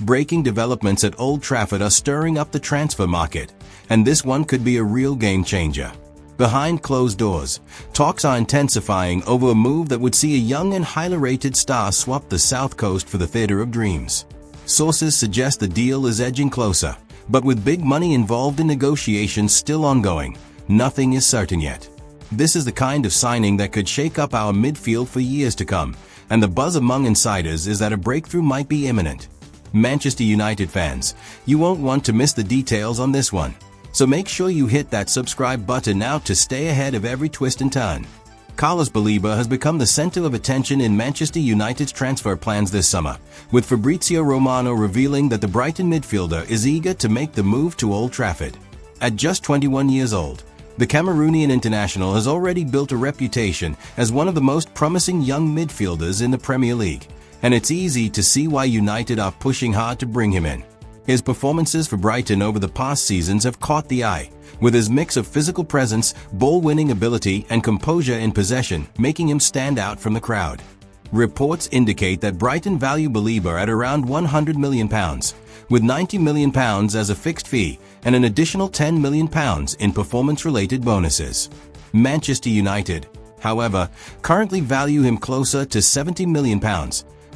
Breaking developments at Old Trafford are stirring up the transfer market, and this one could be a real game changer. Behind closed doors, talks are intensifying over a move that would see a young and highly rated star swap the South Coast for the Theatre of Dreams. Sources suggest the deal is edging closer, but with big money involved and negotiations still ongoing, nothing is certain yet. This is the kind of signing that could shake up our midfield for years to come, and the buzz among insiders is that a breakthrough might be imminent. Manchester United fans, you won't want to miss the details on this one. So make sure you hit that subscribe button now to stay ahead of every twist and turn. Carlos Baleba has become the center of attention in Manchester United's transfer plans this summer, with Fabrizio Romano revealing that the Brighton midfielder is eager to make the move to Old Trafford. At just 21 years old, the Cameroonian international has already built a reputation as one of the most promising young midfielders in the Premier League, and it's easy to see why United are pushing hard to bring him in. His performances for Brighton over the past seasons have caught the eye, with his mix of physical presence, ball-winning ability, and composure in possession making him stand out from the crowd. Reports indicate that Brighton value Baleba at around £100 million, with £90 million as a fixed fee and an additional £10 million in performance-related bonuses. Manchester United, however, currently value him closer to £70 million,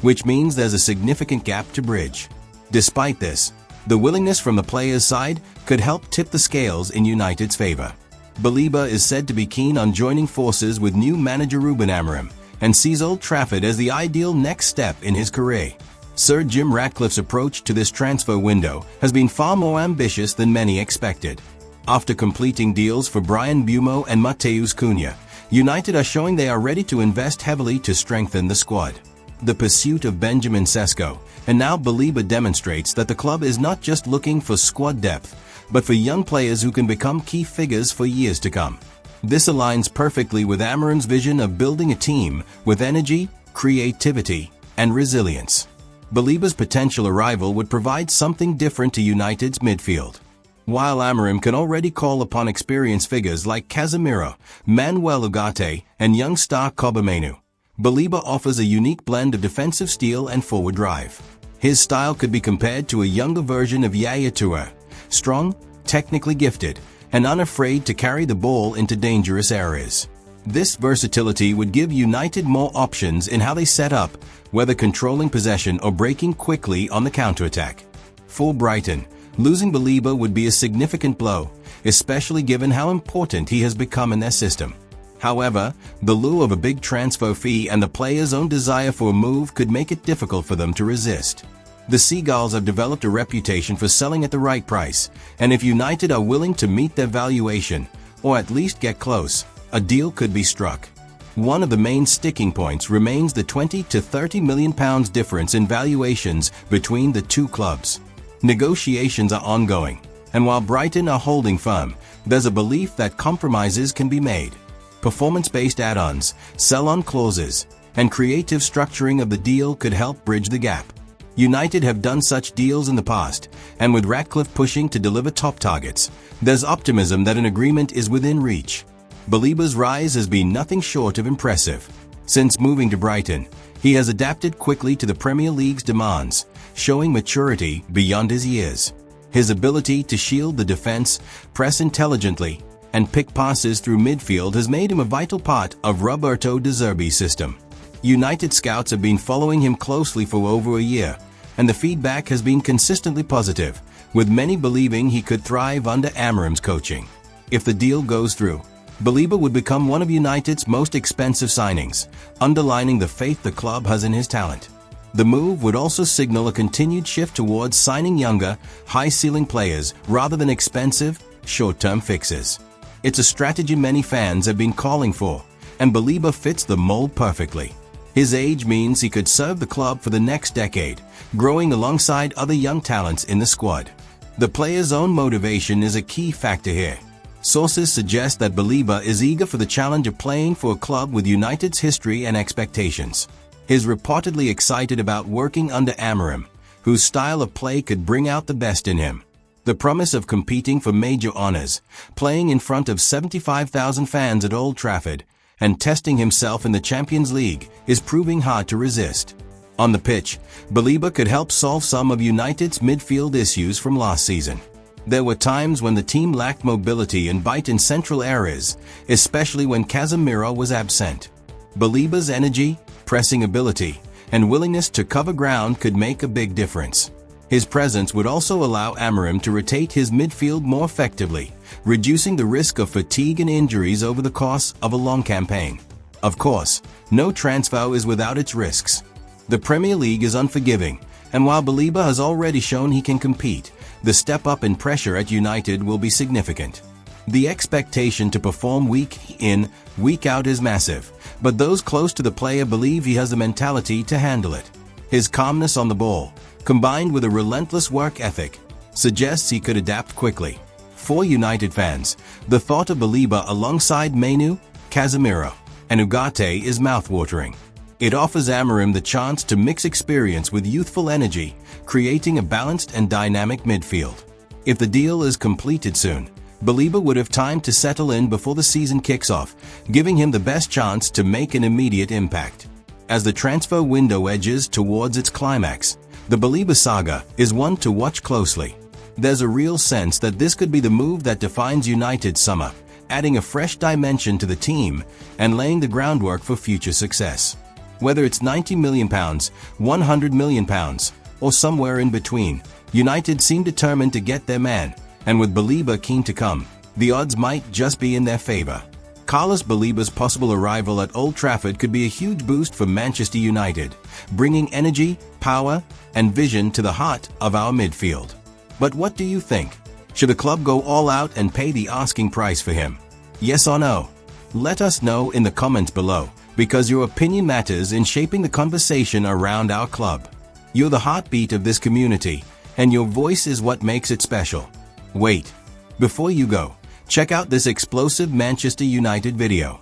which means there's a significant gap to bridge. Despite this, the willingness from the player's side could help tip the scales in United's favor. Baleba is said to be keen on joining forces with new manager Ruben Amorim and sees Old Trafford as the ideal next step in his career. Sir Jim Ratcliffe's approach to this transfer window has been far more ambitious than many expected. After completing deals for Bryan Mbeumo and Matheus Cunha, United are showing they are ready to invest heavily to strengthen the squad. The pursuit of Benjamin Sesko, and now Baleba demonstrates that the club is not just looking for squad depth, but for young players who can become key figures for years to come. This aligns perfectly with Amorim's vision of building a team with energy, creativity, and resilience. Baleba's potential arrival would provide something different to United's midfield. While Amorim can already call upon experienced figures like Casemiro, Manuel Ugarte, and young star Kobbie Mainoo, Baleba offers a unique blend of defensive steel and forward drive. His style could be compared to a younger version of Yaya Toure, strong, technically gifted, and unafraid to carry the ball into dangerous areas. This versatility would give United more options in how they set up, whether controlling possession or breaking quickly on the counterattack. For Brighton, losing Baleba would be a significant blow, especially given how important he has become in their system. However, the lure of a big transfer fee and the player's own desire for a move could make it difficult for them to resist. The Seagulls have developed a reputation for selling at the right price, and if United are willing to meet their valuation, or at least get close, a deal could be struck. One of the main sticking points remains the £20 to £30 million difference in valuations between the two clubs. Negotiations are ongoing, and while Brighton are holding firm, there's a belief that compromises can be made. Performance-based add-ons, sell-on clauses, and creative structuring of the deal could help bridge the gap. United have done such deals in the past, and with Ratcliffe pushing to deliver top targets, there's optimism that an agreement is within reach. Baleba's rise has been nothing short of impressive. Since moving to Brighton, he has adapted quickly to the Premier League's demands, showing maturity beyond his years. His ability to shield the defense, press intelligently, and pick passes through midfield has made him a vital part of Roberto De Zerbi's system. United scouts have been following him closely for over a year, and the feedback has been consistently positive, with many believing he could thrive under Amorim's coaching. If the deal goes through, Baleba would become one of United's most expensive signings, underlining the faith the club has in his talent. The move would also signal a continued shift towards signing younger, high-ceiling players rather than expensive, short-term fixes. It's a strategy many fans have been calling for, and Baleba fits the mold perfectly. His age means he could serve the club for the next decade, growing alongside other young talents in the squad. The player's own motivation is a key factor here. Sources suggest that Baleba is eager for the challenge of playing for a club with United's history and expectations. He's reportedly excited about working under Amorim, whose style of play could bring out the best in him. The promise of competing for major honors, playing in front of 75,000 fans at Old Trafford, and testing himself in the Champions League is proving hard to resist. On the pitch, Baleba could help solve some of United's midfield issues from last season. There were times when the team lacked mobility and bite in central areas, especially when Casemiro was absent. Baleba's energy, pressing ability, and willingness to cover ground could make a big difference. His presence would also allow Amorim to rotate his midfield more effectively, reducing the risk of fatigue and injuries over the course of a long campaign. Of course, no transfer is without its risks. The Premier League is unforgiving, and while Baleba has already shown he can compete, the step up in pressure at United will be significant. The expectation to perform week in, week out is massive, but those close to the player believe he has the mentality to handle it. His calmness on the ball, combined with a relentless work ethic, suggests he could adapt quickly. For United fans, the thought of Baleba alongside Mainoo, Casemiro, and Ugarte is mouthwatering. It offers Amorim the chance to mix experience with youthful energy, creating a balanced and dynamic midfield. If the deal is completed soon, Baleba would have time to settle in before the season kicks off, giving him the best chance to make an immediate impact. As the transfer window edges towards its climax, the Baleba saga is one to watch closely. There's a real sense that this could be the move that defines United's summer, adding a fresh dimension to the team and laying the groundwork for future success. Whether it's £90 million, £100 million, or somewhere in between, United seem determined to get their man, and with Baleba keen to come, the odds might just be in their favor. Carlos Baleba's possible arrival at Old Trafford could be a huge boost for Manchester United, bringing energy, power, and vision to the heart of our midfield. But what do you think? Should the club go all out and pay the asking price for him? Yes or no? Let us know in the comments below, because your opinion matters in shaping the conversation around our club. You're the heartbeat of this community, and your voice is what makes it special. Wait, before you go, check out this explosive Manchester United video.